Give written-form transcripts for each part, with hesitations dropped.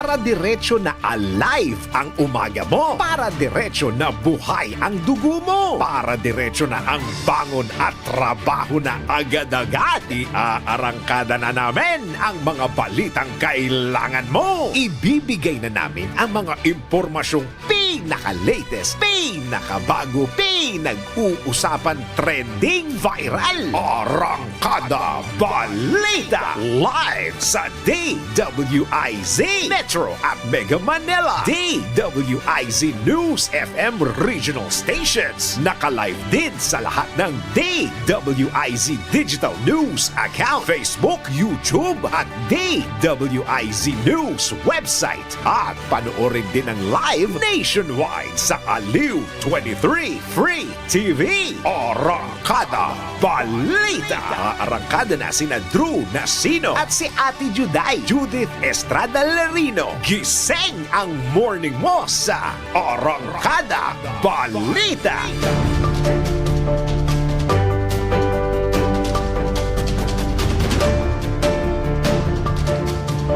Para diretso na alive ang umaga mo. Para diretso na buhay ang dugo mo. Para diretso na ang bangon at trabaho na agad-agad. Iaarangkada na namin ang mga balitang kailangan mo. Ibibigay na namin ang mga impormasyong pinaka-latest, pinakabago, pinag-uusapan, trending, viral. Arangkada Balita live sa DWIZ Metro at Mega Manila. DWIZ News FM regional stations. Naka-live din sa lahat ng DWIZ Digital News account, Facebook, YouTube at DWIZ News website. At panoorin din ang live nationwide sa Aliw 23 Free TV. Arangkada Balita. Arangkada na sina Drew Nasino at si Ate Juday, Judith Estrada Larino. Gising ang morning mo sa Arangkada Balita.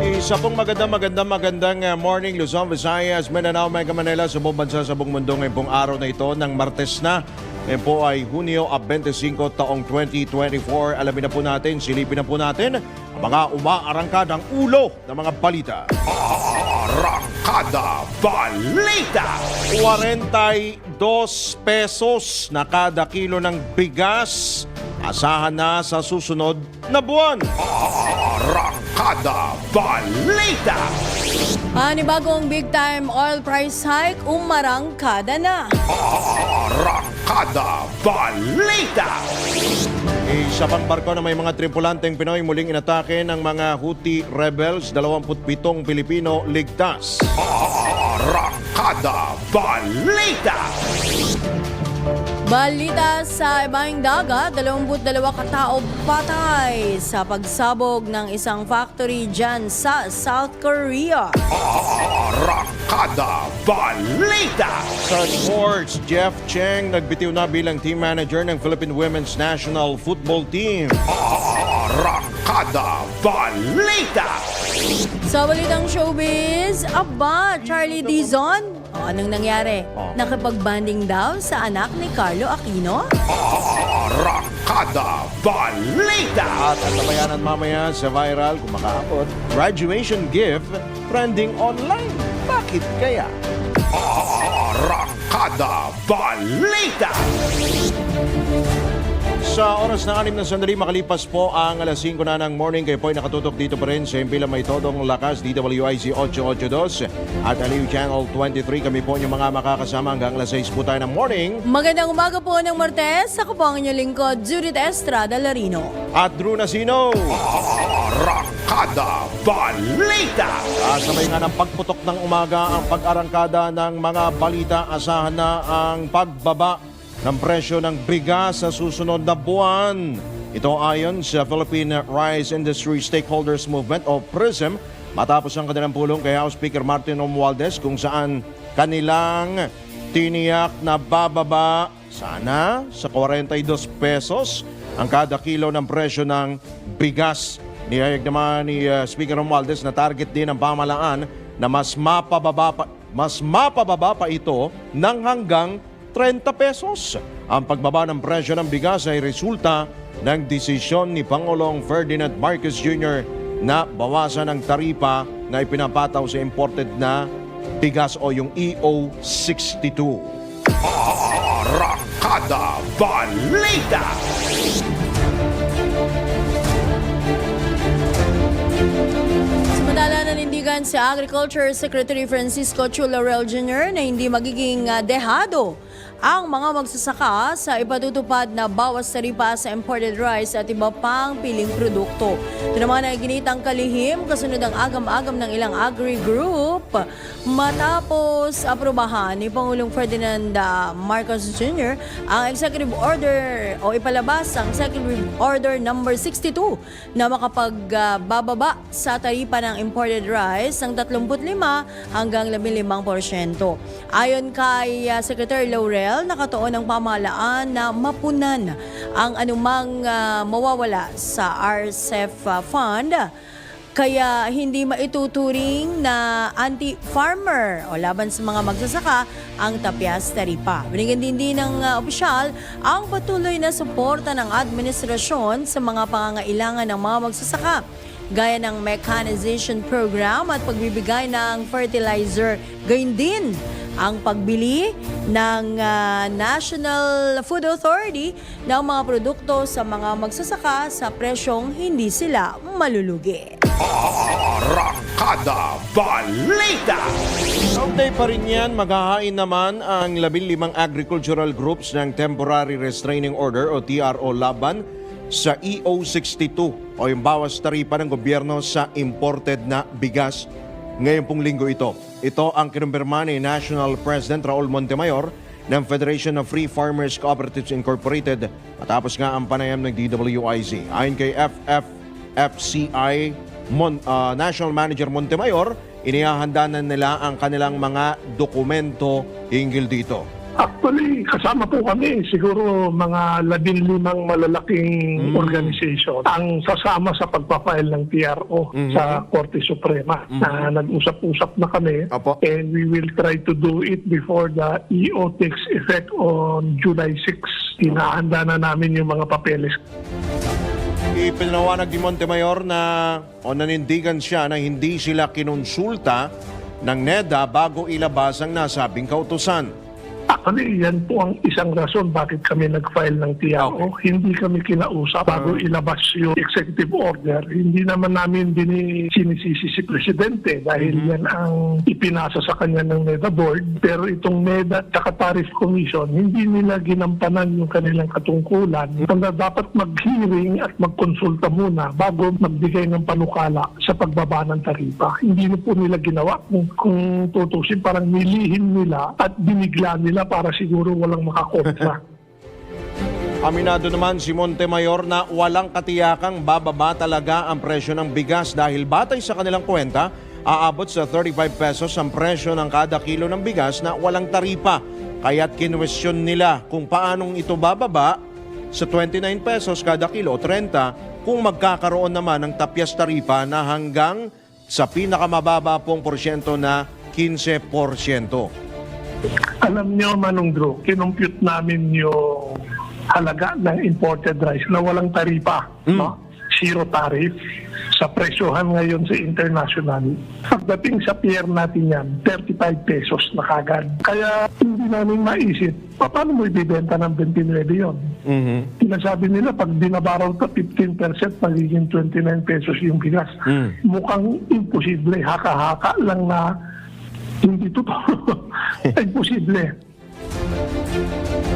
Isa pong magandang morning Luzon, Visayas, Mindanao, Mega Manila sa buong bansa sa buong mundo ngayong pong araw na ito ng Martes na. Ngayon po ay Hunyo 25 taong 2024. Alamin na po natin, silipin na po natin ang mga umaarangkadang ulo ng mga balita. Arangkada Balita. 42 pesos na kada kilo ng bigas. Asahan na sa susunod na buwan. Arangkada Balita. Panibagong big-time oil price hike, umarangkada na. Arangkada Balita. Isa pang barko na may mga tripulanteng Pinoy muling inatake ng mga Houthi rebels, 27 Pilipino ligtas. Arangkada Balita. Balita sa ibang dagat, 22 katao patay sa pagsabog ng isang factory dyan sa South Korea. Arangkada Balita. Sa sports, Jeff Cheng nagbitiw na bilang team manager ng Philippine Women's National Football Team. Arangkada Balita. Sa balitang showbiz, Charlie Dizon, anong nangyari? Nakipag-banding daw sa anak ni Carlo Aquino? Arangkada Balita. At tabayanan mamaya sa viral kung makaabot, graduation gift trending online. Bakit kaya? Arangkada Balita. Sa oras na 6 na sandali, makalipas po ang alas 5 na ng morning. Kayo po ay nakatutok dito pa rin sa Impila May Todong Lakas, DWIZ 882 at Aliw Channel 23. Kami po yung mga makakasama hanggang alas 6 po tayo ng morning. Magandang umaga po ng Martes. Ako po ang inyong lingkod, Judith Estrada Larino. At Drew Nasino. Arangkada Balita. Sabay nga ng pagputok ng umaga ang pag-arangkada ng mga balita. Asahan na ang pagbaba ng presyo ng bigas sa susunod na buwan. Ito ayon sa Philippine Rice Industry Stakeholders Movement o PRISM matapos ang kanilang pulong kay House Speaker Martin Romualdez kung saan kanilang tiniyak na bababa sana sa 42 pesos ang kada kilo ng presyo ng bigas. Niyayag naman ni Speaker Romualdez na target din ng pamahalaan na mas mapababa pa ito ng hanggang 30 pesos. Ang pagbaba ng presyo ng bigas ay resulta ng desisyon ni Pangulong Ferdinand Marcos Jr. na bawasan ang taripa na ipinapataw sa imported na bigas o yung EO62. Arangkada Balita. Samantala, nanindigan si Agriculture Secretary Francisco Chu Laurel Jr. na hindi magiging dehado ang mga magsasaka sa ipatutupad na bawas taripa sa imported rice at iba pang piling produkto. Ito naman ay ginitang kalihim kasunod ang agam-agam ng ilang agri-group matapos aprobahan ni Pangulong Ferdinand Marcos Jr. ang executive order o ipalabas ang executive order number 62 na makapagbababa sa taripa ng imported rice ng 35 hanggang 15%. Ayon kay Secretary Laurel, nakatuon ang pamahalaan na mapunan ang anumang mawawala sa RCEP fund Kaya hindi maituturing na anti-farmer o laban sa mga magsasaka ang Tapias Taripa. Binigyan din ng opisyal ang patuloy na suporta ng administrasyon sa mga pangangailangan ng mga magsasaka, gaya ng mechanization program at pagbibigay ng fertilizer. Gayun din ang pagbili ng National Food Authority ng mga produkto sa mga magsasaka sa presyong hindi sila malulugi. Arangkada Balita! Sunday pa rin yan, maghahain naman ang 15 agricultural groups ng Temporary Restraining Order o TRO laban sa EO62 o yung bawas taripa ng gobyerno sa imported na bigas ngayon pong linggo ito. Ito ang kinumpirma ni National President Raul Montemayor ng Federation of Free Farmers Cooperatives Incorporated matapos nga ang panayam ng DWIZ. Ayon kay FFCI National Manager Montemayor, inihahanda na nila ang kanilang mga dokumento hinggil dito. Actually, kasama po kami, siguro mga 15 malalaking organization ang sasama sa pagpapile ng TRO sa Korte Suprema. Nag-usap-usap na kami and we will try to do it before the EO takes effect on July 6. Hinahanda na namin yung mga papeles. Ipinawanag ni Montemayor na nanindigan siya na hindi sila kinonsulta ng NEDA bago ilabas ang nasabing kautusan. Actually, yan po ang isang rason bakit kami nag-file ng TRO. Hindi kami kinausap bago ilabas yung executive order. Hindi naman namin sinisisi si Presidente dahil yan ang ipinasa sa kanya ng NEDA Board. Pero itong NEDA at Tariff Commission, hindi nila ginampanan yung kanilang katungkulan. Kaya dapat mag-hearing at magkonsulta muna bago magbigay ng panukala sa pagbaba ng taripa. Hindi na po nila ginawa. Kung tutusin, parang nilihim nila at binigla nila para siguro walang makakontra. Aminado naman si Montemayor na walang katiyakang bababa talaga ang presyo ng bigas dahil batay sa kanilang kwenta, aabot sa 35 pesos ang presyo ng kada kilo ng bigas na walang taripa. Kaya't kinwestiyon nila kung paanong ito bababa sa 29 pesos kada kilo o 30 kung magkakaroon naman ng tapyas taripa na hanggang sa pinakamababa pong porsyento na 15%. Alam nyo, Manong Drew, kinumpute namin yung halaga ng imported rice na walang taripa, no? Zero tariff sa presyohan ngayon sa international. Pagdating sa pier natin yan, 35 pesos na kagad. Kaya hindi namin maisip, paano mo ibibenta ng 29 yun? Sinasabi nila, pag binabaraw ka 15%, magiging 29 pesos yung bigas. Mukhang imposible, haka-haka lang na hindi totoo. Imposible.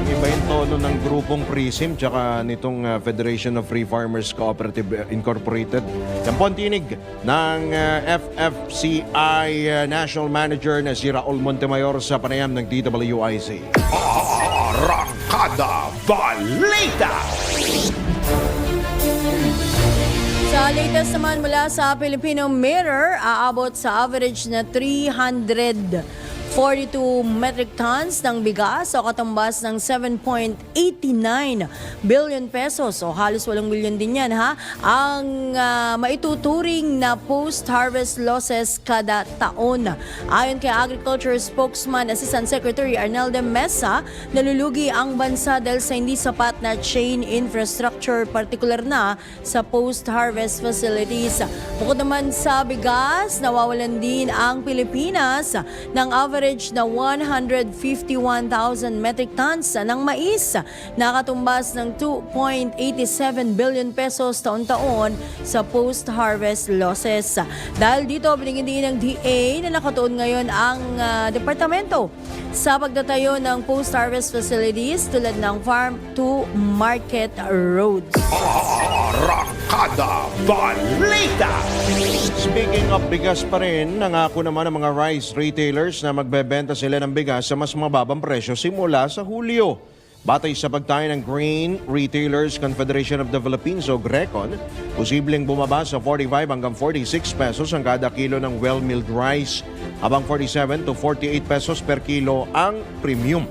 Iba yung tono ng grupong PRISM tsaka nitong Federation of Free Farmers Cooperative Incorporated. Yan po ang tinig ng FFCI National Manager na si Raul Montemayor sa panayam ng DWIZ. Arangkada Balita! Sa latest naman mula sa Filipino Mirror, aabot sa average na 342 metric tons ng bigas o katumbas ng 7.89 billion pesos o halos 8 billion din yan ang maituturing na post-harvest losses kada taon. Ayon kay Agriculture Spokesman Assistant Secretary Arnaldo Mesa, nalulugi ang bansa dahil sa hindi sapat na chain infrastructure, partikular na sa post-harvest facilities. Bukod naman sa bigas, nawawalan din ang Pilipinas ng average na 151,000 metric tons ng mais, nakatumbas ng 2.87 billion pesos taon-taon sa post-harvest losses. Dahil dito, binigyan din ng DA na nakatuon ngayon ang departamento sa pagtatayo ng post-harvest facilities tulad ng farm to market roads. Arangkada Balita! Speaking of bigas pa rin, nangako naman ang mga rice retailers na magbebenta sila ng bigas sa mas mababang presyo simula sa Hulyo. Batay sa pagtayo ng Grain Retailers Confederation of the Philippines o GRECON, posibleng bumaba sa 45 hanggang 46 pesos ang kada kilo ng well-milled rice, habang 47 to 48 pesos per kilo ang premium.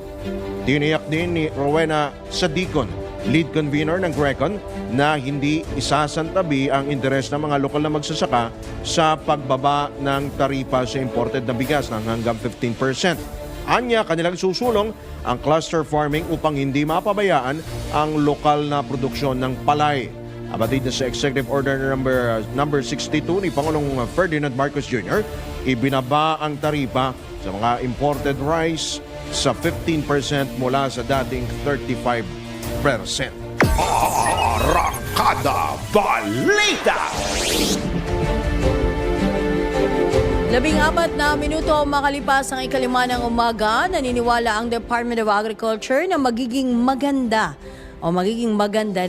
Tiniyak din ni Rowena Sadicon lead convener ng Grecon na hindi isasantabi ang interes ng mga lokal na magsasaka sa pagbaba ng taripa sa imported na bigas ng hanggang 15%. Anya, kanilang susulong ang cluster farming upang hindi mapabayaan ang lokal na produksyon ng palay. Abatid na sa Executive Order number 62 ni Pangulong Ferdinand Marcos Jr., ibinaba ang taripa sa mga imported rice sa 15% mula sa dating 35%. Arangkada Balita! 14 na minuto makalipas ang ikalima ng umaga, naniniwala ang Department of Agriculture na magiging maganda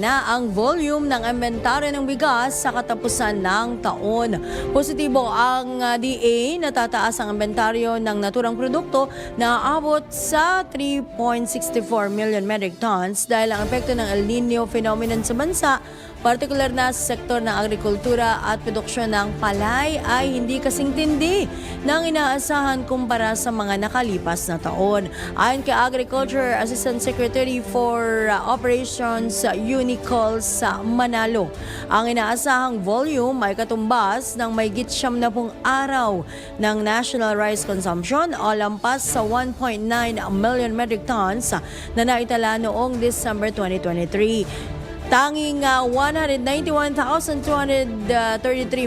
na ang volume ng inventaryo ng bigas sa katapusan ng taon. Positibo ang DA na tataas ang inventaryo ng naturang produkto na aabot sa 3.64 million metric tons dahil ang epekto ng El Nino phenomenon sa bansa, partikular na sa sektor ng agrikultura at produksyon ng palay ay hindi kasing tindi ng inaasahan kumpara sa mga nakalipas na taon. Ayon kay Agriculture Assistant Secretary for Operations Unicol sa Manalo, ang inaasahang volume ay katumbas ng mahigit 70 araw ng national rice consumption o lampas sa 1.9 million metric tons na naitala noong December 2023. Tanging 191,233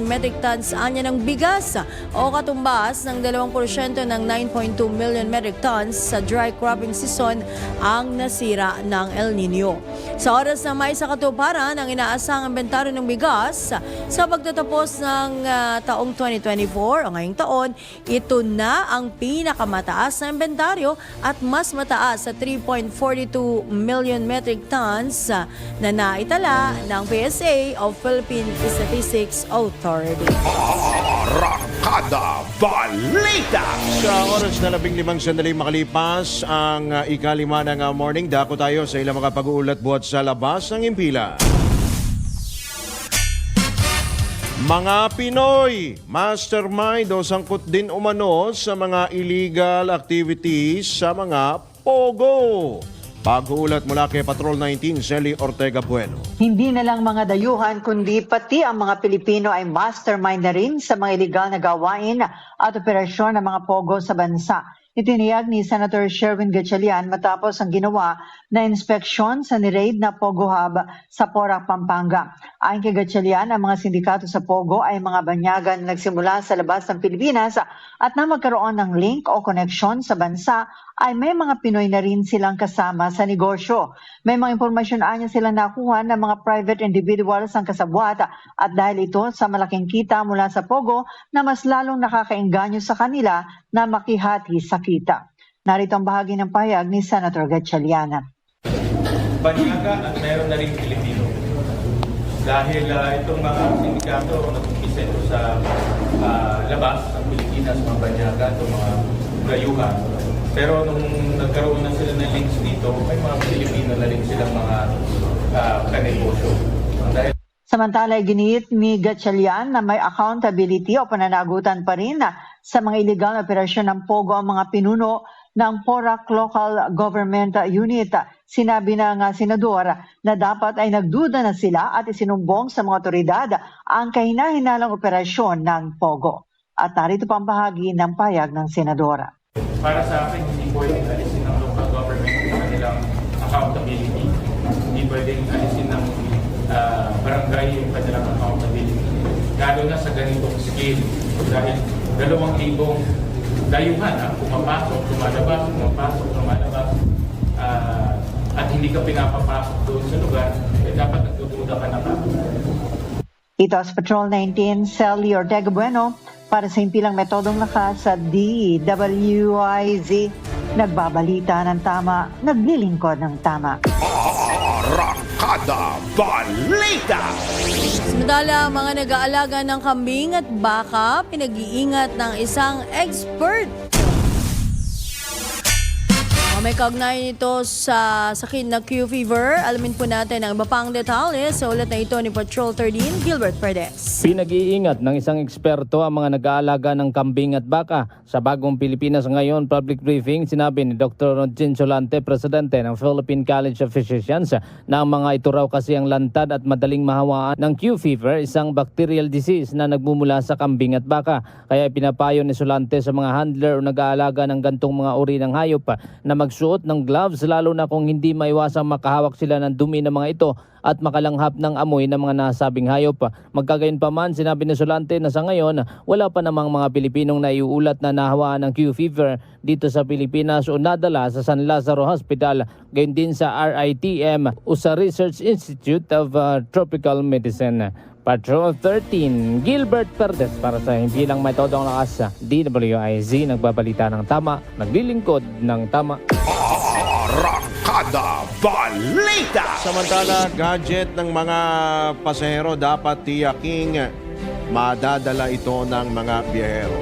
metric tons anya ng bigas o katumbas ng 2% ng 9.2 million metric tons sa dry cropping season ang nasira ng El Nino. Sa oras na may sa katuparan ang inaasahang inventaryo ng bigas sa pagtatapos ng taong 2024 o ngayong taon, ito na ang pinakamataas na inventaryo at mas mataas sa 3.42 million metric tons na naitala ng PSA o Philippine Statistics Authority. Arangkada Balita! Sa oras na 15 sandali makalipas ang ikalima ng morning, dako tayo sa ilang mga pag-uulat buhat sa labas ng impila. Mga Pinoy, mastermind o sangkot din umano sa mga illegal activities sa mga pogo. Pag-uulat mula kay Patrol 19, Sally Ortega Bueno. Hindi na lang mga dayuhan kundi pati ang mga Pilipino ay mastermind na rin sa mga iligal na gawain at operasyon ng mga pogo sa bansa. Itiniyag ni Senator Sherwin Gatchalian matapos ang ginawa na inspeksyon sa ni-raid na Pogo Hub sa Porac, Pampanga. Ayon kay Gatchalian, ang mga sindikato sa Pogo ay mga banyagan na nagsimula sa labas ng Pilipinas at na magkaroon ng link o koneksyon sa bansa ay may mga Pinoy na rin silang kasama sa negosyo. May mga impormasyon anya silang nakuha ng mga private individuals ang kasabwat at dahil ito sa malaking kita mula sa Pogo na mas lalong nakakaengganyo sa kanila na makihati sa kita. Narito ang bahagi ng pahayag ni Senator Gatchalian. Banyaga at meron na rin Pilipino. Dahil itong mga sindikato nag-umpisa ito sa labas ng Pilipinas, mga banyaga, itong mga gayuhan. Pero nung nagkaroon na sila ng links dito, may mga Pilipino na rin silang mga kanegosyo. Dahil Samantala, giniit ni Gatchalian na may accountability o pananagutan pa rin sa mga illegal na operasyon ng Pogo ang mga pinuno ng Porac Local Government Unit. Sinabi ng senador na dapat ay nagduda na sila at isinumbong sa mga otoridad ang kahina-hinalang operasyon ng Pogo. At narito pa ang bahagi ng payag ng senadora. para sa akin, hindi pwedeng alisin ng local government ang kanilang accountability. Hindi pwedeng alisin ng barangay yung kanilang accountability. Lalo na sa ganitong scale. Dahil 2,000 dayuhan pumapasok, lumalabas, at hindi ka pinapapasok doon sa lugar, dapat nagdududa ka na Ito as Patrol 19, Sally Ortega Bueno, para sa impilang metodong lakas sa DWIZ. Nagbabalita ng tama, naglilingkod ng tama. Arangkada Balita! Samantala, mga nag-aalaga ng kambing at baka, pinag-iingat ng isang expert. May kaugnay nito sa sakit na Q fever. Alamin po natin ang iba pang detalye sa ulat na ito ni Patrol 13, Gilbert Perdes. Pinag-iingat ng isang eksperto ang mga nag-aalaga ng kambing at baka. Sa Bagong Pilipinas Ngayon public briefing, sinabi ni Dr. Rodin Solante, presidente ng Philippine College of Physicians, na ang mga ito raw kasi ang lantad at madaling mahawaan ng Q fever, isang bacterial disease na nagmumula sa kambing at baka. Kaya pinapayo ni Solante sa mga handler o nag-aalaga ng gantong mga uri ng hayop na magsuot ng gloves, lalo na kung hindi maiwasang makahawak sila ng dumi ng mga ito at makalanghap ng amoy ng mga nasabing hayop. Magkagayon pa man, sinabi ni Solante na sa ngayon wala pa namang mga Pilipinong naiuulat na nahawaan ng Q fever dito sa Pilipinas o nadala sa San Lazaro Hospital, gayon din sa RITM o sa Research Institute of Tropical Medicine. Patrol 13, Gilbert Perdes para sa himpilang may todong lakas sa DWIZ, nagbabalita ng tama, naglilingkod ng tama. Arangkada Balita! Samantala, gadget ng mga pasahero dapat tiyaking madadala ito ng mga biyahero.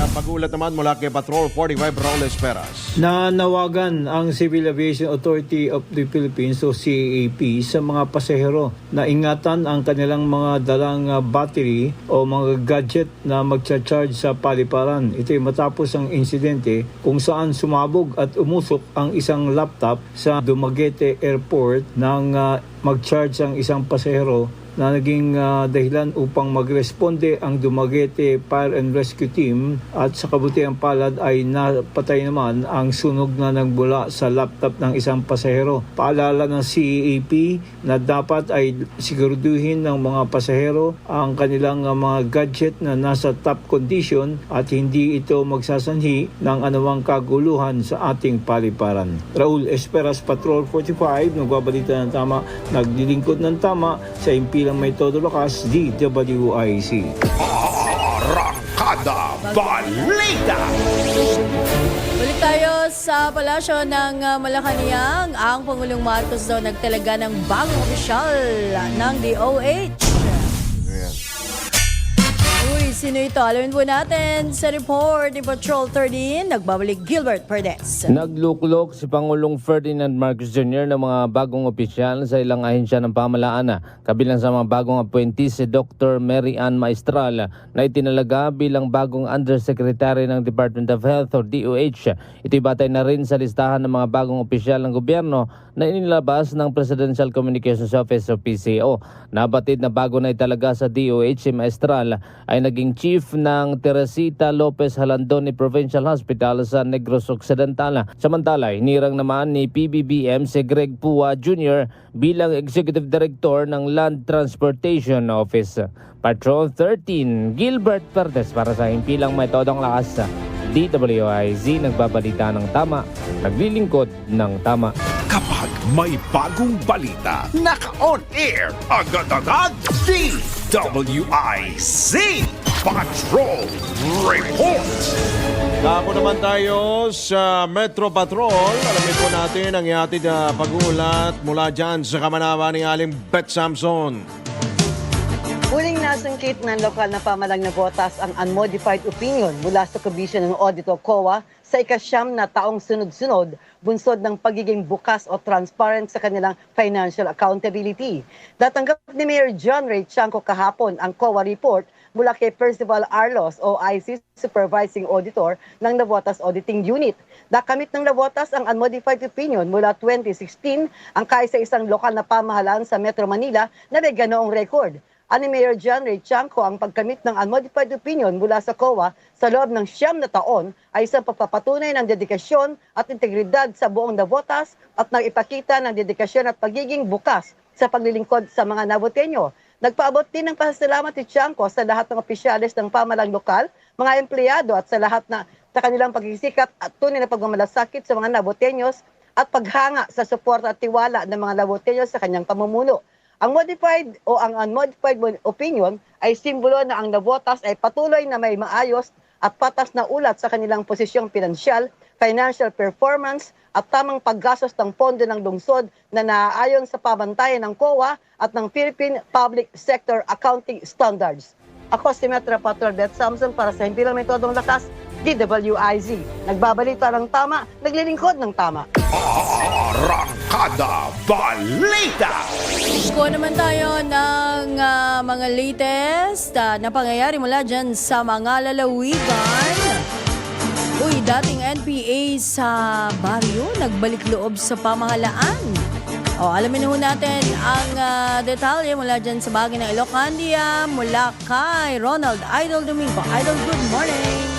Pagulat naman mula kay Patrol 45, Raul Esperas. Nanawagan ang Civil Aviation Authority of the Philippines o CAAP sa mga pasahero na ingatan ang kanilang mga dalang battery o mga gadget na magcha-charge sa paliparan. Ito ay matapos ang insidente kung saan sumabog at umusok ang isang laptop sa Dumaguete Airport nang mag-charge ang isang pasahero na naging dahilan upang magresponde ang Dumaguete Fire and Rescue Team at sa kabutihang palad ay napatay naman ang sunog na nagbula sa laptop ng isang pasahero. Paalala ng CAAP na dapat ay siguraduhin ng mga pasahero ang kanilang mga gadget na nasa top condition at hindi ito magsasanhi ng anumang kaguluhan sa ating paliparan. Raul Esperas, Patrol 45, nagbabalita ng tama, naglilingkod ng tama sa impilang may todo lakas, DWIC. Arangkada Balita! Balik tayo sa palasyo ng Malacanang. Ang Pangulong Marcos daw nagtalaga ng bagong opisyal ng DOH. Uy, sino ito? Alamin po natin sa report ni Patrol 13. Nagbabalik Gilbert Perdes. Nagluklok si Pangulong Ferdinand Marcos Jr. ng mga bagong opisyal sa ilang ahensya ng pamahalaan. Kabilang sa mga bagong appointees si Dr. Mary Ann Maestral na itinalaga bilang bagong Undersecretary ng Department of Health or DOH. Ito'y batay na rin sa listahan ng mga bagong opisyal ng gobyerno na inilabas ng Presidential Communications Office o PCO. Nabatid na bago na italaga sa DOH si Maestral ay naging chief ng Teresita Lopez Halandoni Provincial Hospital sa Negros Occidental. Samantala, hinirang naman ni PBBM si Greg Pua Jr. bilang Executive Director ng Land Transportation Office. Patrol 13, Gilbert Perdes para sa himpilang may todong lakas sa DWIZ, nagbabalita ng tama, naglilingkod ng tama. Kapag may bagong balita, naka-on air, agad-agad, DWIZ Patrol Report! Ako naman tayo sa Metro Patrol. Alamin po natin ang ihatid na pag-uulat mula dyan sa kamanawa ni Aling Beth Samson. Huling nasungkit ng lokal na pamalang na botas ang unmodified opinion mula sa Commission ng Auditor COA sa ika-9 na taong sunod-sunod, bunsod ng pagiging bukas o transparent sa kanilang financial accountability. Natanggap ni Mayor John Ray Chanco kahapon ang COA report mula kay Percival Arlos o IC Supervising Auditor ng Navotas Auditing Unit. Nakamit ng Navotas ang unmodified opinion mula 2016 ang kaisa-isang lokal na pamahalaan sa Metro Manila na may ganoong record. Ani Mayor John Ray Chanco, ang pagkamit ng unmodified opinion mula sa COA sa loob ng 9 na taon ay isang pagpapatunay ng dedikasyon at integridad sa buong Navotas at nagipakita ng dedikasyon at pagiging bukas sa paglilingkod sa mga Navoteño. Nagpaabot din ng pasasalamat si Chanco sa lahat ng opisyalis ng pamalang lokal, mga empleyado at sa lahat na sa kanilang pagsisikap at tunay na pagmamalasakit sa mga Navoteños at paghanga sa suporta at tiwala ng mga Navoteños sa kanyang pamumuno. Ang modified o ang unmodified opinion ay simbolo na ang Navotas ay patuloy na may maayos at patas na ulat sa kanilang posisyong pinansyal, financial performance at tamang paggastos ng pondo ng lungsod na naaayon sa pamantayan ng COA at ng Philippine Public Sector Accounting Standards. Ako si Metro Patrol Beth Samson para sa Himpilang May Todong Lakas, DWIZ. Nagbabalita ng tama, naglilingkod ng tama. Arangkada Balita! Ko naman tayo ng mga latest na pangyayari mula dyan sa mga lalawigan. Uy, dating NPA sa baryo, nagbalik loob sa pamahalaan. Alamin ho natin ang detalye mula dyan sa bagay ng Ilocandia mula kay Ronald Idol Domingo. Idol, good morning!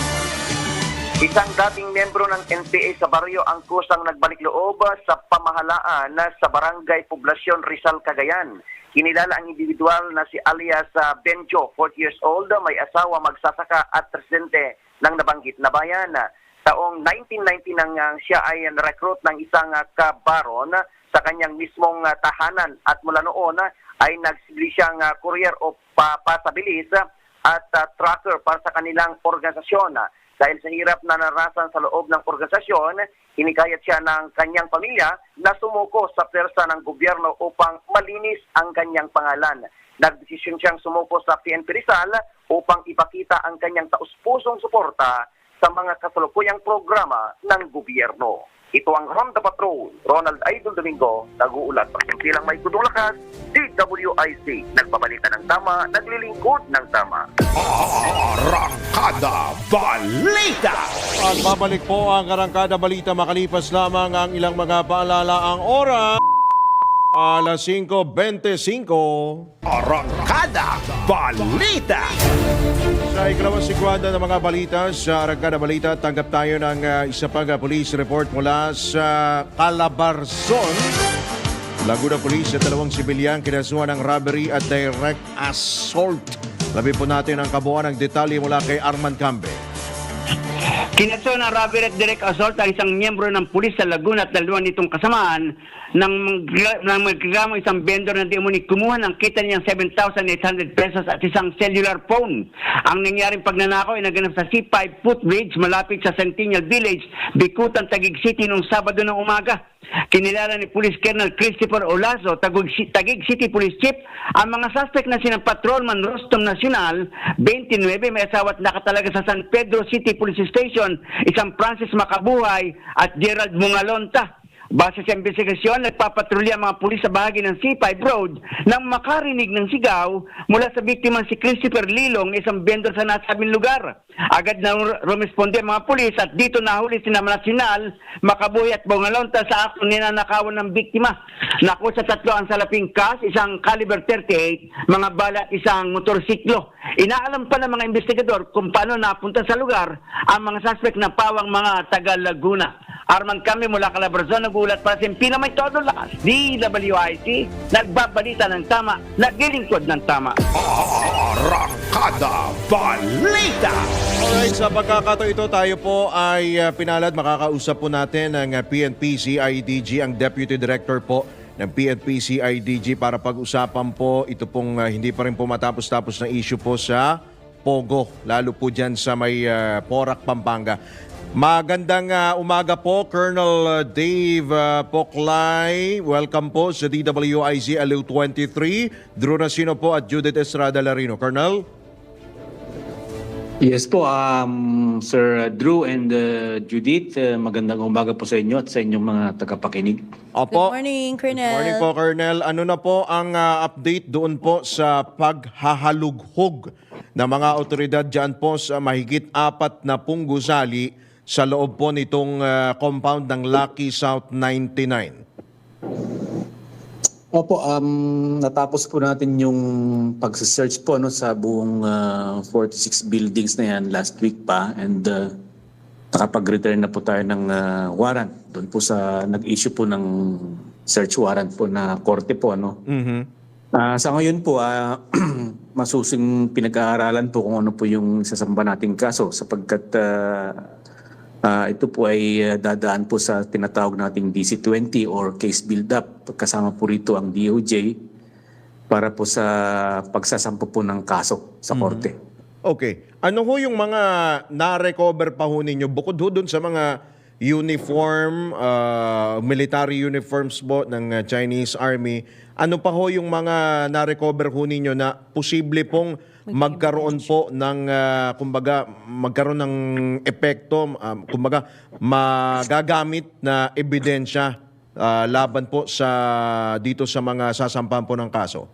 Isang dating membro ng NPA sa baryo ang kusang nagbalik loob sa pamahalaan sa Barangay Poblacion Rizal, Cagayan. Kinilala ang individual na si alias Benjo, 40 years old, may asawa, magsasaka at presidente ng nabanggit na bayan. Taong 1990 nang siya ay na-recruit ng isang kabaron sa kanyang mismong tahanan at mula noon ay nagsibili siyang courier o pasabilis at tracker para sa kanilang organisasyon. Dahil sa hirap na narasan sa loob ng organisasyon, hinikayat siya ng kanyang pamilya na sumuko sa pwersa ng gobyerno upang malinis ang kanyang pangalan. Nagdesisyon siyang sumuko sa PNP Rizal upang ipakita ang kanyang taus-pusong suporta sa mga kasalukuyang programa ng gobyerno. Ito ang Ronda Patrol, Ronald Idol Domingo, nag-uulat para simpilang may kudong lakas, DWIC, nagbabalita ng tama, naglilingkod ng tama. Arangkada Balita! At babalik po ang Arangkada Balita makalipas lamang ang ilang mga paalala ang oras. Alas 5:25. Arangkada Balita! Sa ikalawang sigwada ng mga balita sa Arangkada Balita, tanggap tayo ng isa pang police report mula sa Calabarzon. Laguna Police at 2 sibilyan kinasuhan ng robbery at direct assault. Labi po natin ang kabuuan ng detalye mula kay Arman Cambe. Kinaso ng robbery at direct assault ang isang miyembro ng pulis sa Laguna at 2 nitong kasamaan nang magreklamo isang vendor na di umani kumuha ng kita niyang 7,800 pesos at isang cellular phone. Ang nangyaring pagnanakaw ay naganap sa C5 footbridge malapit sa Centennial Village, Bikutan, Taguig City noong Sabado ng umaga. Kinilala ni Police Colonel Christopher Olazo, Taguig City Police Chief, ang mga suspect na sinang Patrolman Rostom Nacional, 29, may asawa at nakatalaga sa San Pedro City Police Station, isang Francis Macabuhay at Gerald Mungalonta. Base sa investigasyon, nagpapatrolya ang mga pulis sa bahagi ng C5 Road nang makarinig ng sigaw mula sa biktima si Christopher Lilong, isang vendor sa nasabing lugar. Agad na rumesponde ang mga pulis at dito nahuli sina Nacional, Macabuhay at Bungalonta sa aktong ninanakawan ng biktima. Nakuha sa 3 ang salaping kas, isang caliber 38, mga bala at isang motorsiklo. Inaalam pa ng mga investigador kung paano napunta sa lugar ang mga suspect na pawang mga taga Laguna. Arman kami mula Calabarzon, nagulat para sa Pina may todo lakas. DWIC, nagbabalita ng tama, naglilingkod ng tama. Arangkada Balita! Alright, sa pagkakataon ito tayo po ay pinalad. Makakausap po natin ang PNP CIDG, ang Deputy Director po ng PNP CIDG para pag-usapan po ito pong hindi pa rin po matapos-tapos na issue po sa Pogo, lalo po dyan sa may Porac, Pampanga. Magandang umaga po, Colonel Dave Poclay. Welcome po sa DWIZ Aliw 23. Drew Racino po at Judith Estrada Larino. Colonel? Yes po, Sir Drew and Judith, magandang umaga po sa inyo at sa inyong mga tagapakinig. Opo. Good morning, Colonel. Good morning po, Colonel. Ano na po ang update doon po sa paghahalughog ng mga otoridad dyan po sa mahigit 4 na gusali sa loob po nitong compound ng Lucky South 99? Opo, natapos po natin yung pag-search po sa buong 46 buildings na yan last week pa, and nakapag-return na po tayo ng warrant doon po sa nag-issue po ng search warrant po na korte po. Sa ngayon po, masusing pinag-aaralan po kung ano po yung sasamba nating kaso sapagkat ito po ay dadaan po sa tinatawag nating DC-20 or case build-up. Kasama po rito ang DOJ para po sa pagsasampo po ng kaso sa korte. Okay. Ano ho yung mga na-recover pa ho ninyo bukod ho dun sa mga uniform, military uniforms po ng Chinese Army? Ano pa ho yung mga na-recover ho ninyo na posible pong magkaroon po ng kumbaga magkaroon ng epekto, kumbaga magagamit na ebidensya laban po dito sa mga sasampahan po ng kaso?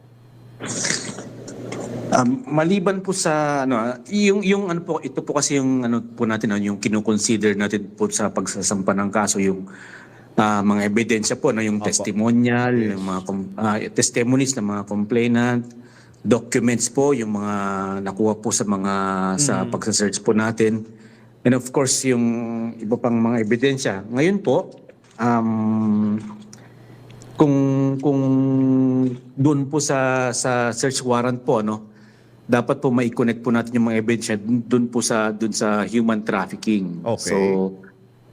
Maliban po sa yung ano po, ito po kasi yung ano po natin, yung kino-consider natin po sa pagsasampa ng kaso, yung mga ebidensya po, yung testimonial, yung mga testimonies ng mga complainant, documents po, yung mga nakuha po sa mga sa pagsa-search po natin, and of course yung iba pang mga ebidensya. Ngayon po, kung doon po sa search warrant po, dapat po mai-connect po natin yung mga ebidensya doon sa human trafficking. Okay. So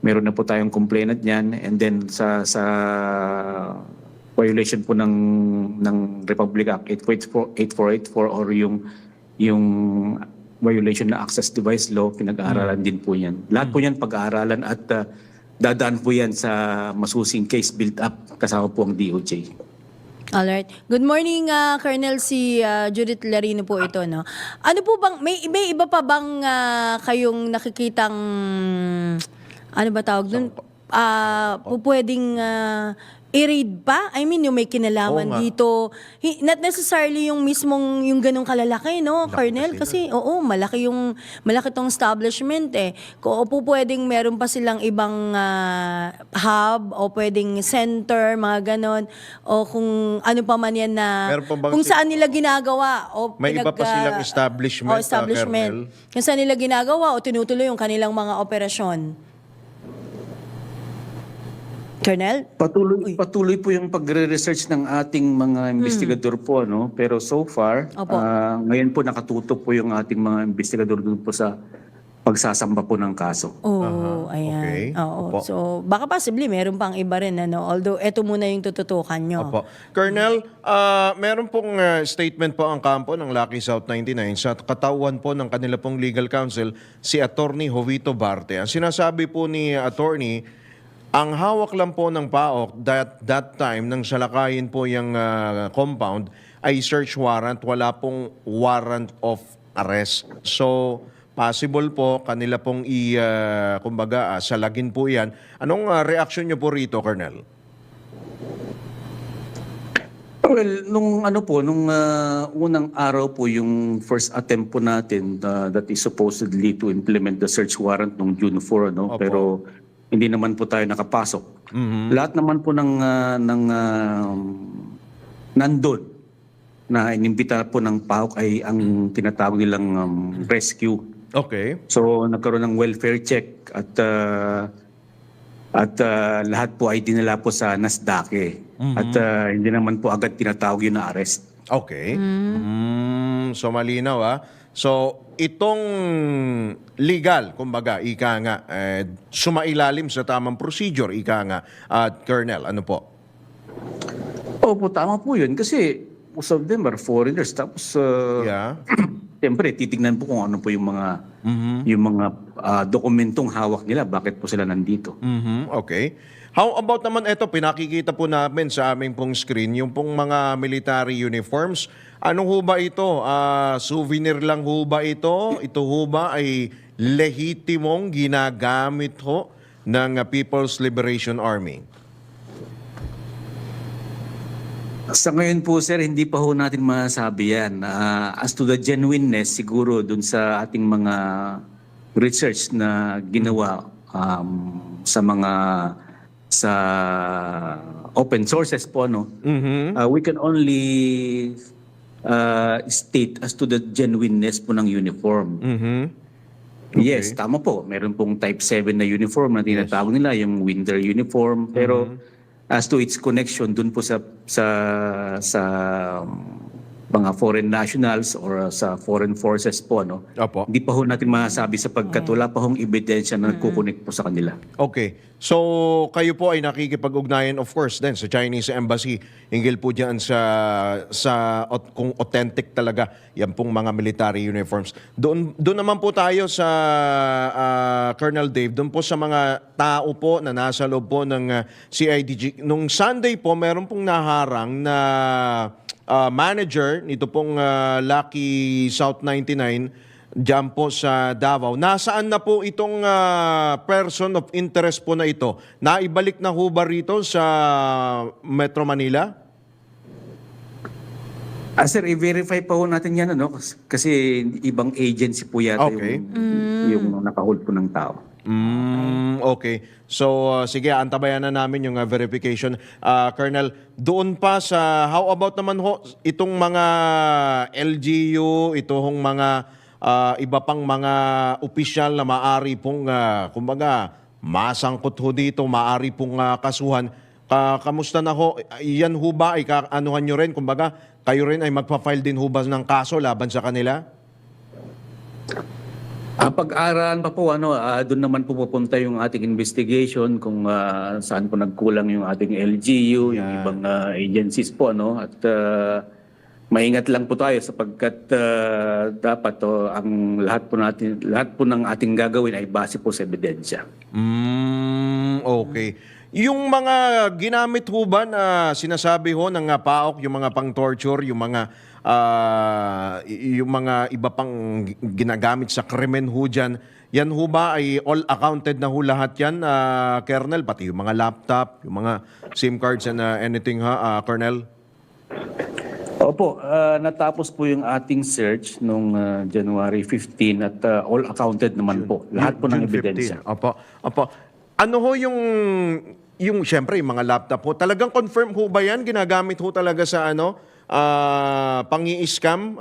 meron na po tayong complainant niyan, and then sa violation po ng Republic Act 8484 or yung violation na access device law, pinag-aaralan din po yan. Lahat po yan pag-aaralan at dadaan po yan sa masusing case built up kasama po ang DOJ. Alright. Good morning, Colonel. Si Judith Larino po ito, no? Ano po bang, may iba pa bang kayong nakikitang, ano ba tawag dun? Pwedeng i-read pa? I mean, yung may kinalaman dito. Not necessarily yung mismong, yung ganong kalalaki, no, Colonel? Kasi, malaki tong establishment eh. Kung pwedeng meron pa silang ibang hub o pwedeng center, mga ganon. O kung ano pa man yan na, kung saan nila ginagawa. O May iba pa silang establishment, Colonel? Kung saan nila ginagawa o tinutuloy yung kanilang mga operasyon. Colonel? Patuloy po yung pagre-research ng ating mga investigador po, pero so far, ngayon po nakatutok po yung ating mga investigador doon po sa pagsasamba po ng kaso. Ayan. Okay. Oo. So, baka possibly meron pang iba rin, although eto muna yung tututukan nyo. Opo. Colonel, meron pong statement po ang kampo ng Lucky South 99 sa katawan po ng kanila pong legal counsel, si Attorney Jovito Barte. Ang sinasabi po ni Attorney, ang hawak lang po ng PAOK that time nang salakayin po yung compound ay search warrant, wala pong warrant of arrest. So, possible po kanila pong kumbaga salagin po yan. Anong reaction nyo po rito, Colonel? Well, nung unang araw po yung first attempt po natin that is supposedly to implement the search warrant nung June 4, pero hindi naman po tayo nakapasok. Lahat naman po ng nandun na inimbita po ng PAOK ay ang tinatawag nilang rescue. Okay. So nagkaroon ng welfare check at lahat po ay dinala po sa NASDAQ. At hindi naman po agad tinatawag yun na arrest. Okay. So malinaw So itong legal, kumbaga, ika nga, sumailalim sa tamang procedure, ika nga, Colonel, ano po? Opo, tama po yun. Kasi most of them are foreigners. Tapos, siyempre, titignan po kung ano po yung mga, dokumentong hawak nila. Bakit po sila nandito? Okay. How about naman ito, pinakikita po namin sa aming pong screen, yung pong mga military uniforms. Ano ho ba ito? Souvenir lang ho ba ito? Ito ho ba ay lehitimong ginagamit ho ng People's Liberation Army? Sa ngayon po, sir, hindi pa ho natin masabi yan. As to the genuineness, siguro dun sa ating mga research na ginawa sa open sources po, we can only state as to the genuineness po ng uniform. Yes, tama po. Meron pong type 7 na uniform na tinatawag nila, yung winter uniform. Pero as to its connection dun po sa mga foreign nationals or sa foreign forces po, hindi pa ho natin masasabi sapagkat wala pa hong ebidensya na nagkukonek po sa kanila. Okay. So, kayo po ay nakikipag-ugnayan, of course, din sa Chinese Embassy. Hinggil po dyan kung authentic talaga yan pong mga military uniforms. Doon naman po tayo sa Colonel Dave, doon po sa mga tao po na nasa loob po ng CIDG. Nung Sunday po, meron pong naharang na manager owner nito pong Lucky South 99 dyan po sa Davao. Nasaan na po itong person of interest po na ito? Naibalik na ho ba rito sa Metro Manila? Sir, i-verify pa ho natin yan, ano? Kasi ibang agency po yata Okay. yung nakahold po ng tao. Okay. So, sige, antabayan na namin yung verification. Colonel, doon pa sa, how about naman ho, itong mga LGU, itong mga iba pang mga opisyal na maari pong, kumbaga, masangkot ho dito, maari pong kasuhan. Kamusta na ho? Yan ho ba, anuhan nyo rin, kumbaga, kayo rin ay magpa-file din ho ba ng kaso laban sa kanila? Pag-aralan pa po, doon naman po pupunta yung ating investigation kung saan po nagkulang yung ating LGU, yung ibang agencies po, at maingat lang po tayo sapagkat dapat ang lahat po ng ating gagawin ay base po sa ebidensya. Okay. Yung mga ginamit ho ba na sinasabi ho ng PAOK, yung mga pang-torture, yung mga iba pang ginagamit sa krimen ho dyan, yan ho ba ay all accounted na ho lahat yan, Colonel? Pati yung mga laptop, yung mga SIM cards and anything ha, Colonel? Opo, natapos po yung ating search nung January 15 at all accounted naman po. Lahat po ng June ebidensya. 15. Opo. Ano ho yung syempre yung mga laptop ho, talagang confirm ho ba yan? Ginagamit ho talaga sa pangi-scam,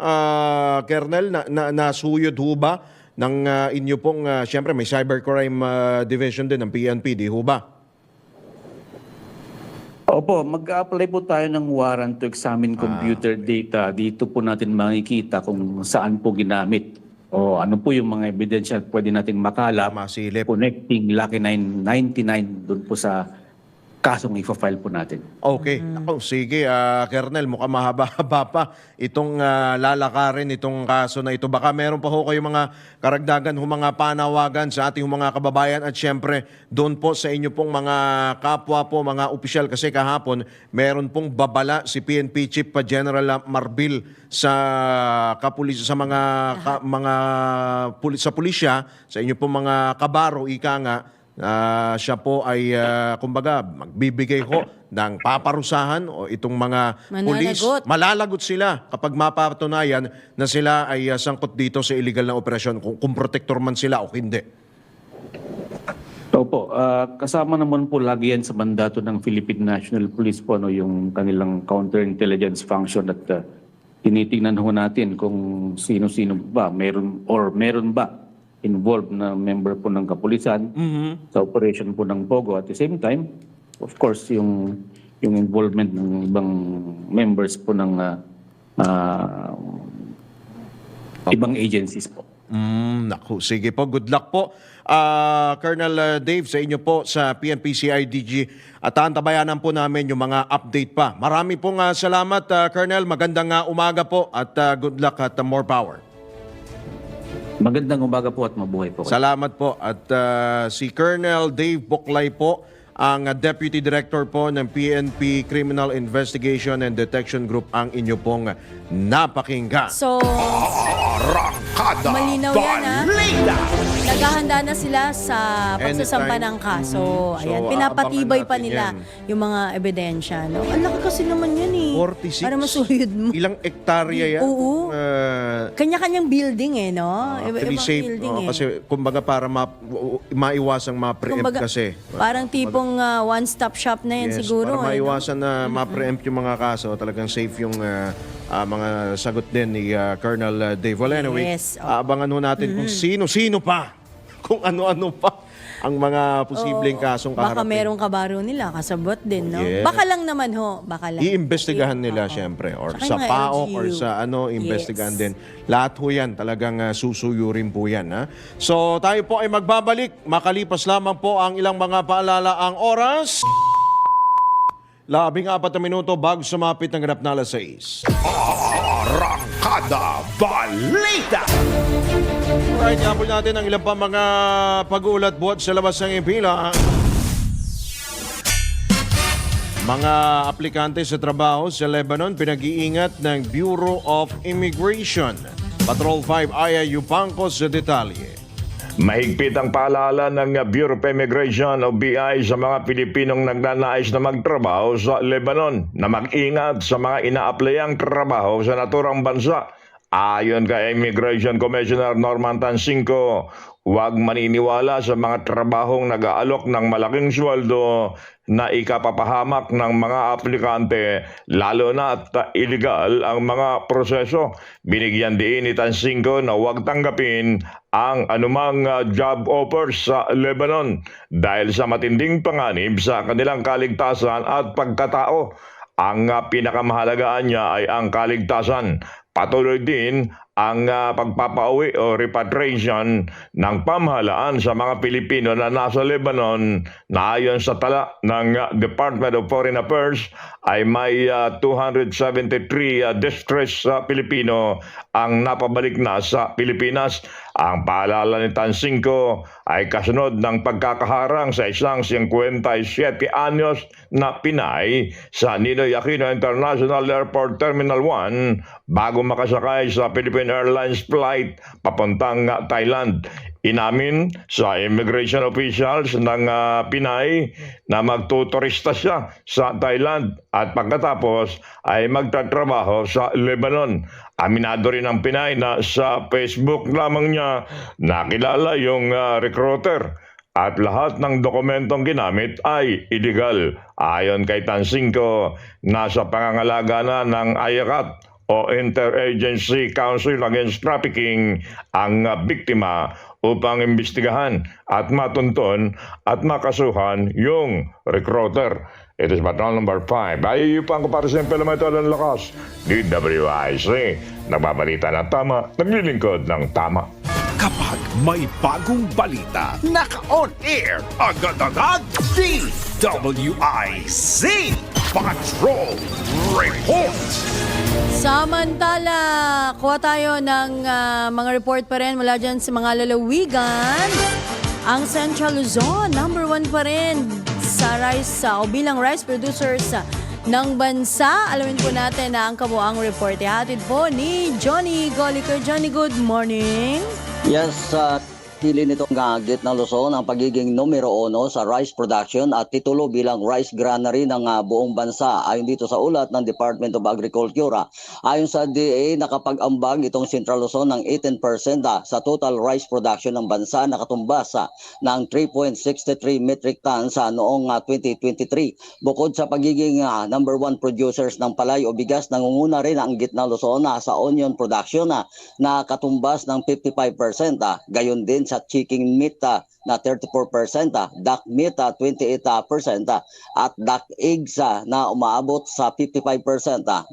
Colonel, na nasuyod ho ba ng inyo pong, syempre may cybercrime division din ng PNP, di ho ba? Opo, mag-apply po tayo ng warrant to examine computer data. Dito po natin makikita kung saan po ginamit o ano po yung mga ebidensya pwede natin makalap Masilip. connecting Lucky 999 doon po sa kasong ifa-file po natin. Okay. Ako, sige, Colonel, mukhang mahaba-haba pa itong lalakarin, itong kaso na ito. Baka meron pa ho kayo mga karagdagan, mga panawagan sa ating mga kababayan at syempre doon po sa inyo pong mga kapwa po, mga opisyal. Kasi kahapon, meron pong babala si PNP Chief General Marbil sa sa sa pulisya, sa inyo pong mga kabaro, ika nga, siya po ay kumbaga magbibigay ho ng paparusahan o itong mga pulis. Malalagot sila kapag mapatunayan na sila ay sangkot dito sa illegal na operasyon, kung protector man sila o hindi. Opo, kasama naman po lagi yan sa mandato ng Philippine National Police po, yung kanilang counterintelligence function at tinitingnan ho natin kung sino-sino ba, meron ba involved na member po ng kapulisan sa operation po ng Pogo. At the same time, of course, yung involvement ng ibang members po ng ibang agencies po. Naku, sige po. Good luck po. Colonel Dave, sa inyo po sa PNP CIDG at antabayanan po namin yung mga update pa. Marami pong salamat, Colonel. Magandang umaga po at good luck at more power. Magandang umaga po at mabuhay po. Salamat po. At si Colonel Dave Buklay po, ang Deputy Director po ng PNP Criminal Investigation and Detection Group, ang inyo pong napakinggan. So, Arangkada malinaw yan, Balita. Naghahanda na sila sa pagsasampa Anytime. ng kaso. So, Ayan, pinapatibay abangan pa natin nila yan. yung mga ebidensya. No? Ang laki kasi naman yan 46. Para masuyod mo. Ilang hektarya yan? Oo. Kanya-kanyang building no? Actually Ibang safe. building Kasi kumbaga para maiwasang ma-preempt Kumbaga, kasi. parang tipong one-stop shop na yan Yes, siguro. para maiwasan na ma-preempt yung mga kaso, talagang safe yung mga sagot din ni Colonel Dave. Well, anyway, Yes. abangan ho natin kung sino-sino pa, kung ano-ano pa ang mga posibleng kasong kaharapin. Baka merong kabaro nila, kasabot din, no? Yes. Baka lang naman baka lang. Iimbestigahan nila syempre or Saka sa yung mga PAOK LGU. or sa imbestigahan Yes. din. Lahat ho yan talagang susuyurin po yan. So tayo po ay magbabalik. Makalipas lamang po ang ilang mga paalala ang oras. 14 na minuto bago sumapit ng ganap na alas 6. Arangkada Balita. Alright, yapol natin ang ilang pa mga pag-uulat buhat sa labas ng impila. Mga aplikante sa trabaho sa Lebanon pinag-iingat ng Bureau of Immigration. Patrol 5 Aya Yupanco sa detalye. Mahigpit ang paalala ng Bureau of Immigration o BI sa mga Pilipinong nagnanais na magtrabaho sa Lebanon na mag-ingat sa mga ina-applyang trabaho sa naturang bansa. Ayon kay Immigration Commissioner Norman Tansinco, huwag maniniwala sa mga trabahong nag-aalok ng malaking sweldo na ikapapahamak ng mga aplikante, lalo na at illegal ang mga proseso. Binigyan din ni Tansinco na huwag tanggapin ang anumang job offers sa Lebanon dahil sa matinding panganib sa kanilang kaligtasan at pagkatao. Ang pinakamahalagaan niya ay ang kaligtasan. Patuloy din ang pagpapauwi o repatriation ng pamahalaan sa mga Pilipino na nasa Lebanon na ayon sa tala ng Department of Foreign Affairs ay may 273 distressed Pilipino ang napabalik na sa Pilipinas. Ang paalala ni Tansinco ay kasunod ng pagkakaharang sa isang 57 anyos na Pinay sa Ninoy Aquino International Airport Terminal 1 bago makasakay sa Philippine Airlines flight papuntang Thailand. Inamin sa immigration officials ng Pinay na magtuturista siya sa Thailand at pagkatapos ay magtatrabaho sa Lebanon. Aminado rin ang Pinay na sa Facebook lamang niya nakilala yung recruiter at lahat ng dokumentong ginamit ay illegal. Ayon kay Tansinco, nasa pangangalaga na ng IACAT o Interagency Council Against Trafficking ang biktima upang imbestigahan at matunton at makasuhan yung recruiter. It is Patrol number 5. Ayuyupan ko para sa implemento ng lakas. DWIC. Nagbabalita ng tama, naglilingkod ng tama. Kapag may bagong balita, naka-on air agad-agad DWIC Patrol Report. Samantala, kuha tayo ng mga report pa rin mula dyan sa mga lalawigan. Ang Central Luzon, number 1 pa rin sa rice o bilang rice producers ng bansa. Alamin po natin na ang kabuang report. Ihatid po ni Johnny Goliker. Johnny, good morning. Yes, hili nitong Gitna Luzon ang pagiging numero 1 sa rice production at titulo bilang rice granary ng buong bansa. Ayon dito sa ulat ng Department of Agriculture. Ayon sa DA, nakapag-ambag itong Central Luzon ng 18% sa total rice production ng bansa, nakatumbas ng 3.63 metric tons noong 2023. Bukod sa pagiging number 1 producers ng palay o bigas, nangunguna rin ang Gitna Luzon sa onion production na katumbas ng 55%. Gayon din sa chicken meat na 34%, duck meat 28% at duck eggs na umaabot sa 55%.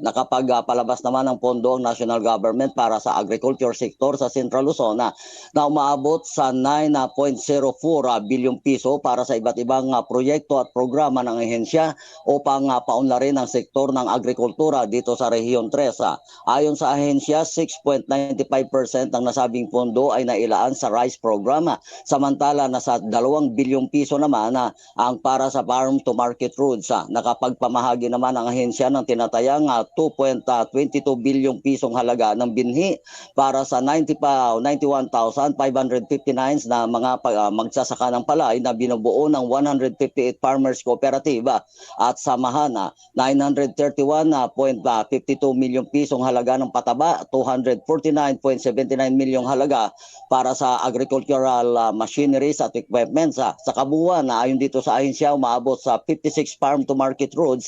Nakapagpalabas naman ng pondo ang national government para sa agriculture sector sa Central Luzon na umaabot sa 9.04 bilyong piso para sa iba't ibang proyekto at programa ng ahensya upang paunlarin ang sektor ng agrikultura dito sa Rehiyon 3. Ayon sa ahensya, 6.95% ng nasabing pondo ay nailaan sa rice program, samantala nasa 2 bilyong piso naman ang para sa farm to market routes. Nakapagpamahagi naman ang ahensya ng tinatayang 2.22 bilyong pisong halaga ng binhi para sa 91,559 na mga magsasaka ng palay na binubuo ng 158 farmers cooperative at samahan. 931.52 milyong pisong halaga ng pataba, 249.79 milyong halaga para sa agricultural machineries at equipments. Sa kabuuan, ayon dito sa ahensya, umaabot sa 56 farm to market roads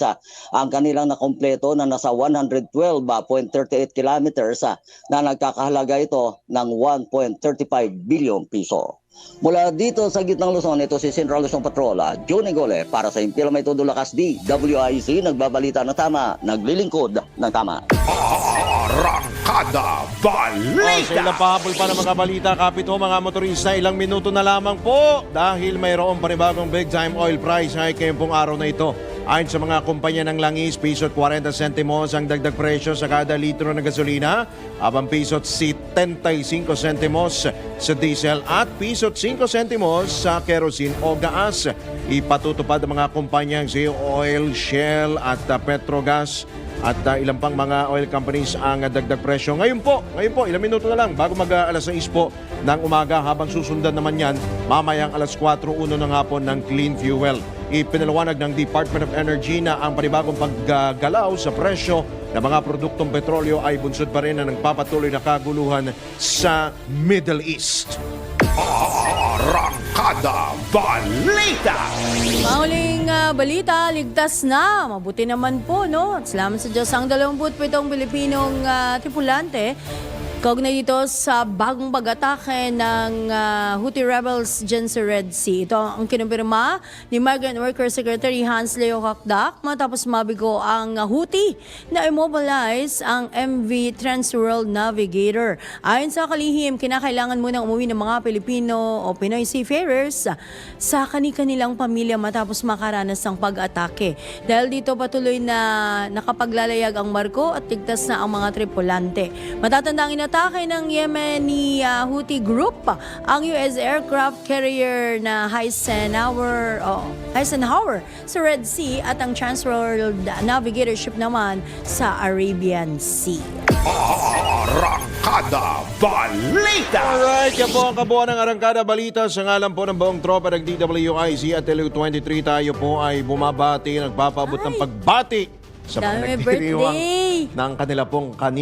ang kanilang nakompleto na nasa 112.38 kilometers na nagkakahalaga ito ng 1.35 bilyong piso. Mula dito sa Gitnang Luzon, ito si Central Luzon Patrol, Johnny Gole, para sa Impilo May Todo Lakas DWIC, nagbabalita ng tama, naglilingkod ng tama. Arangkada Balita! Sa ilang pahabol pa ng mga balita, kapito mga motorista, ilang minuto na lamang po dahil mayroong panibagong big time oil price hike ngayong pong araw na ito. Ayon sa mga kumpanya ng langis, piso at 40 sentimos ang dagdag presyo sa kada litro ng gasolina, habang piso at 75 sentimos sa diesel at piso at 5 sentimos sa kerosene o gas. Ipatutupad ang mga kumpanyang si Oil, Shell at Petrogas at ilang pang mga oil companies ang dagdag presyo. Ngayon po, ilang minuto na lang bago alas 6 po ng umaga, habang susundan naman yan mamayang alas 4:01 ng hapon ng clean fuel. Ipinalawanag ng Department of Energy na ang panibagong paggalaw sa presyo ng mga produktong petrolyo ay bunsod pa rin na nagpapatuloy na kaguluhan sa Middle East. Arangkada Balita! Mahuling balita, ligtas na. Mabuti naman po, no? At salamat sa Diyos, ang 27 Pilipinong tripulante kaugnay dito sa bagong pag-atake ng Houthi rebels dyan sa Red Sea. Ito ang kinumpirma ni Migrant Worker Secretary Hans Leo Hakdak matapos mabigo ang Houthi na immobilize ang MV Transworld Navigator. Ayon sa kalihim, kinakailangan munang umuwi ng mga Pilipino o Pinoy seafarers sa kani-kanilang pamilya matapos makaranas ng pag-atake. Dahil dito patuloy na nakapaglalayag ang barko at ligtas na ang mga tripulante. Matatanda ang inatake ng Yemeni Houthi group ang US aircraft carrier na Eisenhower sa Red Sea at ang Transworld Navigator ship naman sa Arabian Sea. Arangkada Balita! Alright, yan po ang kabuuan ng Arangkada Balita. Sa ngalan po ng buong tropa ng DWIZ at LU23, tayo po ay bumabati, nagpapabot ng pagbati sa mga Dami nagdiriwang birthday! ng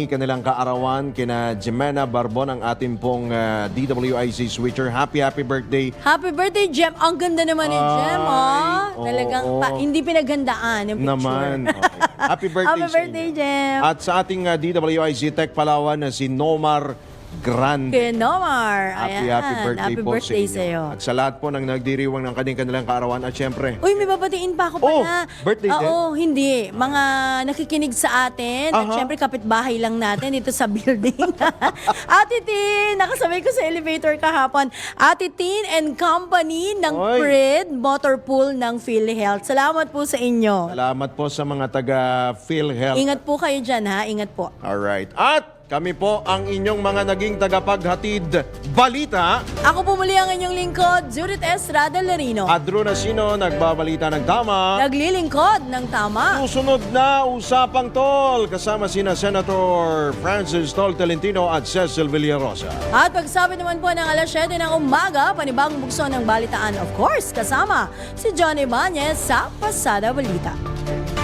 kanilang kaarawan, kina Jimena Barbon, ang ating pong DWIZ switcher. Happy birthday! Happy birthday, Jem! Ang ganda naman ni Jem, oo. Talagang hindi pinaghandaan yung picture. Naman. Okay. Happy birthday, Happy sa birthday, inyo. Jem! At sa ating DWIZ Tech Palawan na si Nomar Grande. Kay Nomar. Happy birthday Happy po birthday sa inyo. sa'yo. At sa lahat po ng nagdiriwang ng kanilang kaarawan at syempre. Uy, may babatiin pa ako pala. Birthday din? Oo, hindi. Mga nakikinig sa atin. At syempre, kapitbahay lang natin dito sa building. Ate Tin, nakasabay ko sa elevator kahapon. Ate Tin and Company ng Pred Motor Pool ng PhilHealth. Salamat po sa inyo. Salamat po sa mga taga PhilHealth. Ingat po kayo dyan, ha? Ingat po. Alright. At kami po ang inyong mga naging tagapaghatid balita. Ako po muli ang inyong lingkod, Judith Estrada Larino. At Drew Nasino, nagbabalita ng tama. Naglilingkod ng tama. Susunod na Usapang Tol, kasama sina Senator Francis Tol Tolentino at Cecil Villarosa. At pagsabi naman po ng alas 7 ng umaga, panibagong bukso ng balitaan, of course, kasama si John Ibanez sa Pasada Balita.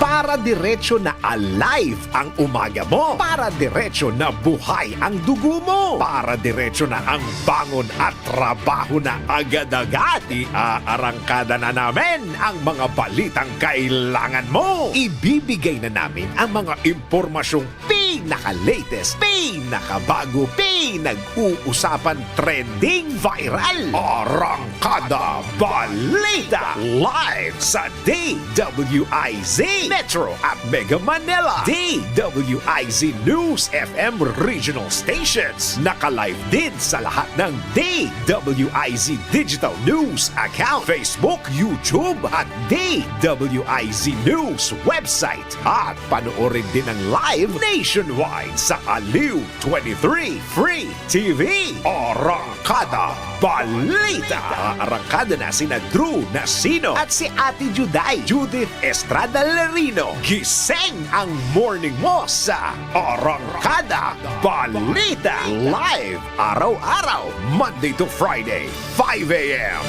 Para diretso na alive ang umaga mo. Para diretso na buhay ang dugo mo. Para diretso na ang bangon at trabaho na agad-agad. Iarangkada na namin ang mga balitang kailangan mo. Ibibigay na namin ang mga impormasyong pinaka-latest, pinakabago, pinag-uusapan, trending, viral. Arangkada Balita. Live sa DWIZ Metro at Mega Manila. DWIZ News FM regional stations. Naka-live din sa lahat ng DWIZ Digital News account, Facebook, YouTube at DWIZ News website. At panoorin din ang live nationwide sa Aliw 23 Free TV. Arangkada Balita. Arangkada na sina Drew Nasino at si Ate Juday, Judith Estrada Larino. Gising ang morning mo sa Arangkada Balita. Live araw-araw, Monday to Friday, 5 a.m.